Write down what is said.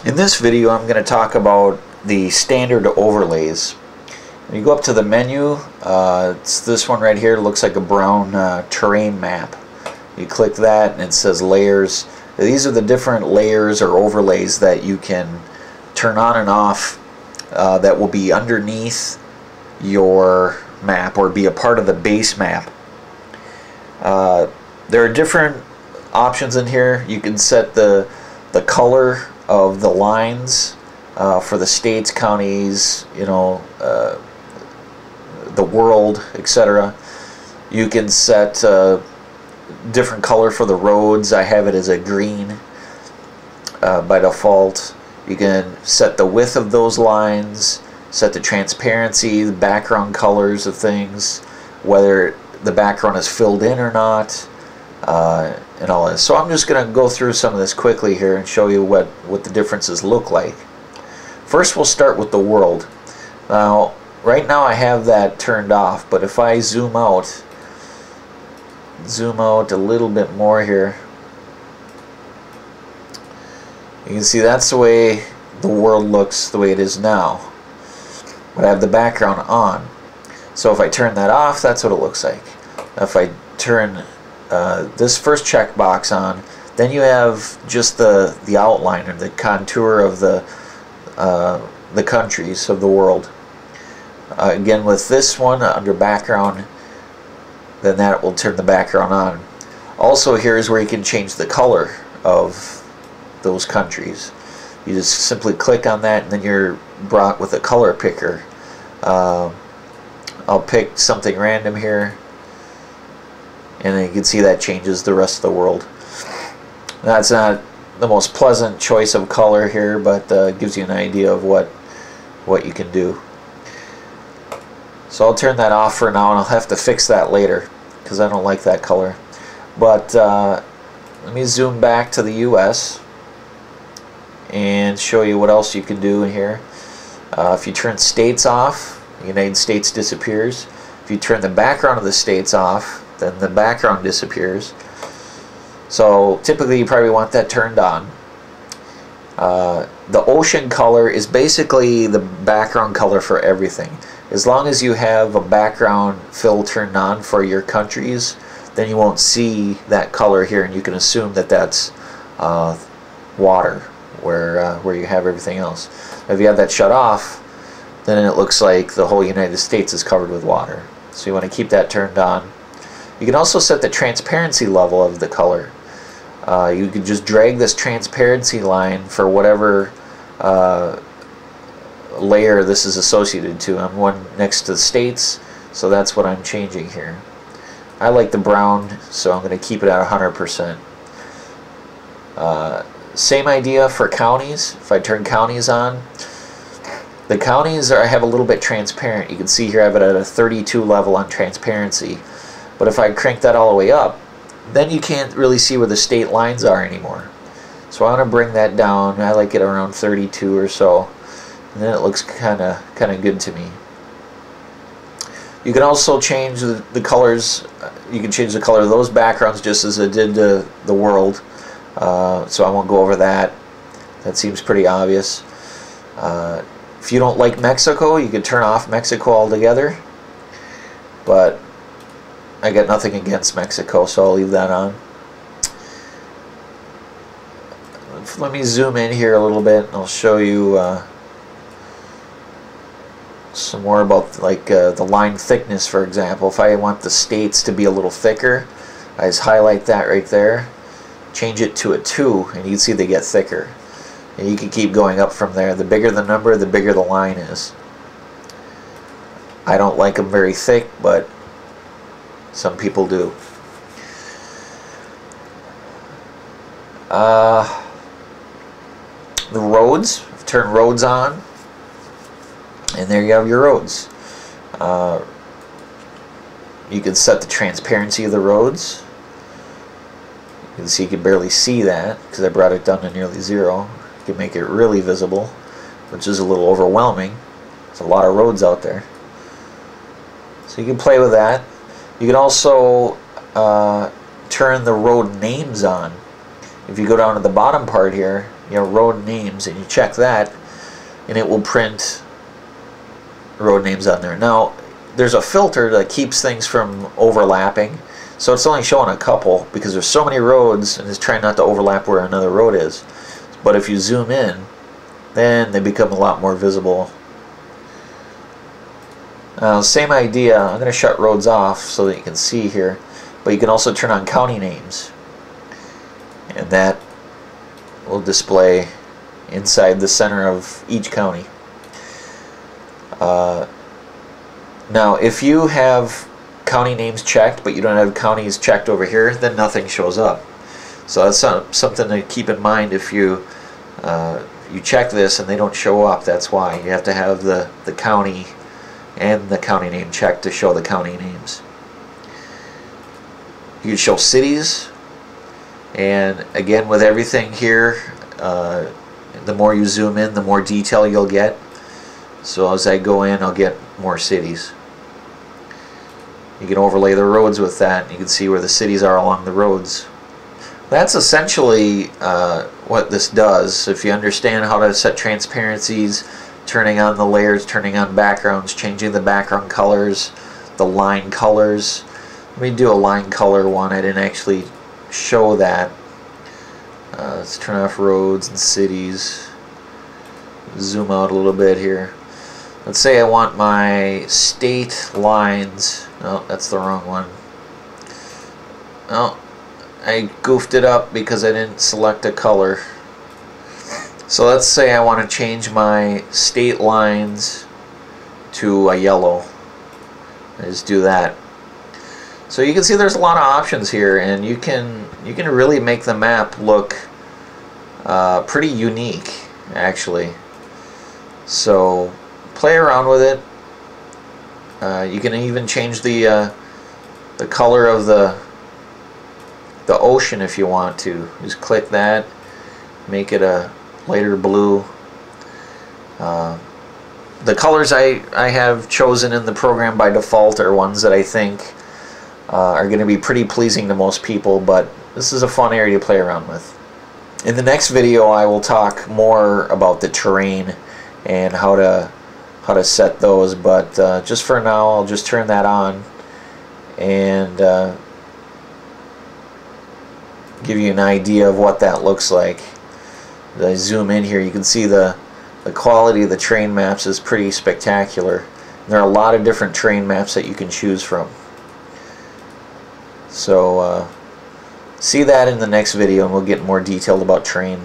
In this video I'm going to talk about the standard overlays. When you go up to the menu, it's this one right here. It looks like a brown terrain map. You click that and it says layers. These are the different layers or overlays that you can turn on and off that will be underneath your map or be a part of the base map. There are different options in here. You can set the color of the lines for the states, counties, the world, etc. You can set different color for the roads. I have it as a green by default. You can set the width of those lines, set the transparency, the background colors of things, whether the background is filled in or not, and all this. So I'm just going to go through some of this quickly here and show you what the differences look like. First we'll start with the world. Now right now I have that turned off, but if I zoom out a little bit more here, you can see that's the way the world looks, the way it is now. But I have the background on. So if I turn that off, that's what it looks like. If I turn this first checkbox on, then you have just the outline or the contour of the countries of the world. Again, with this one under background, then that will turn the background on. Also, here's where you can change the color of those countries. You just simply click on that and then you're brought with a color picker. I'll pick something random here, and then you can see that changes the rest of the world. That's not the most pleasant choice of color here, but gives you an idea of what you can do. So I'll turn that off for now, and I'll have to fix that later because I don't like that color. But let me zoom back to the US and show you what else you can do in here. If you turn states off, the United States disappears. If you turn the background of the states off, then the background disappears. So typically you probably want that turned on. The ocean color is basically the background color for everything. As long as you have a background fill turned on for your countries, then you won't see that color here, and you can assume that that's water where you have everything else. If you have that shut off, then it looks like the whole United States is covered with water. So you want to keep that turned on. You can also set the transparency level of the color. You can just drag this transparency line for whatever layer this is associated to. I'm one next to the states, so that's what I'm changing here. I like the brown, so I'm going to keep it at 100%. Same idea for counties. If I turn counties on, the counties I have a little bit transparent. You can see here I have it at a 32 level on transparency. But if I crank that all the way up, then you can't really see where the state lines are anymore. So I want to bring that down. I like it around 32 or so. And then it looks kind of good to me. You can also change the colors. You can change the color of those backgrounds just as it did to the world. So I won't go over that. That seems pretty obvious. If you don't like Mexico, you can turn off Mexico altogether. But I got nothing against Mexico, so I'll leave that on. Let me zoom in here a little bit, and I'll show you some more about the line thickness, for example. If I want the states to be a little thicker, I just highlight that right there, change it to a 2, and you can see they get thicker. And you can keep going up from there. The bigger the number, the bigger the line is. I don't like them very thick, but some people do. The roads, turn roads on, and there you have your roads. You can set the transparency of the roads. You can see you can barely see that because I brought it down to nearly 0. You can make it really visible, which is a little overwhelming. There's a lot of roads out there. So you can play with that. You can also turn the road names on. If you go down to the bottom part here, road names, and you check that, and it will print road names on there. Now, there's a filter that keeps things from overlapping, so it's only showing a couple because there's so many roads, and it's trying not to overlap where another road is. But if you zoom in, then they become a lot more visible. Same idea. I'm going to shut roads off so that you can see here, but you can also turn on county names, and that will display inside the center of each county. Now, if you have county names checked, but you don't have counties checked over here, then nothing shows up. So that's something to keep in mind. If you check this and they don't show up, that's why. You have to have the county and the county name checked to show the county names. You can show cities, and again, with everything here, the more you zoom in, the more detail you'll get. So as I go in, I'll get more cities. You can overlay the roads with that, and you can see where the cities are along the roads. That's essentially what this does. If you understand how to set transparencies, turning on the layers, turning on backgrounds, changing the background colors, the line colors. Let me do a line color one. I didn't actually show that. Let's turn off roads and cities. Zoom out a little bit here. Let's say I want my state lines. No, that's the wrong one. Oh, I goofed it up because I didn't select a color. So let's say I want to change my state lines to a yellow. I just do that. So you can see there's a lot of options here, and you can really make the map look pretty unique, actually. So play around with it. You can even change the color of the ocean if you want to. Just click that, make it a lighter blue. The colors I have chosen in the program by default are ones that I think are going to be pretty pleasing to most people, but this is a fun area to play around with. In the next video, I will talk more about the terrain and how to set those, but just for now, I'll just turn that on and give you an idea of what that looks like. As I zoom in here, you can see the quality of the terrain maps is pretty spectacular. There are a lot of different terrain maps that you can choose from. So see that in the next video, and we'll get more detailed about terrain.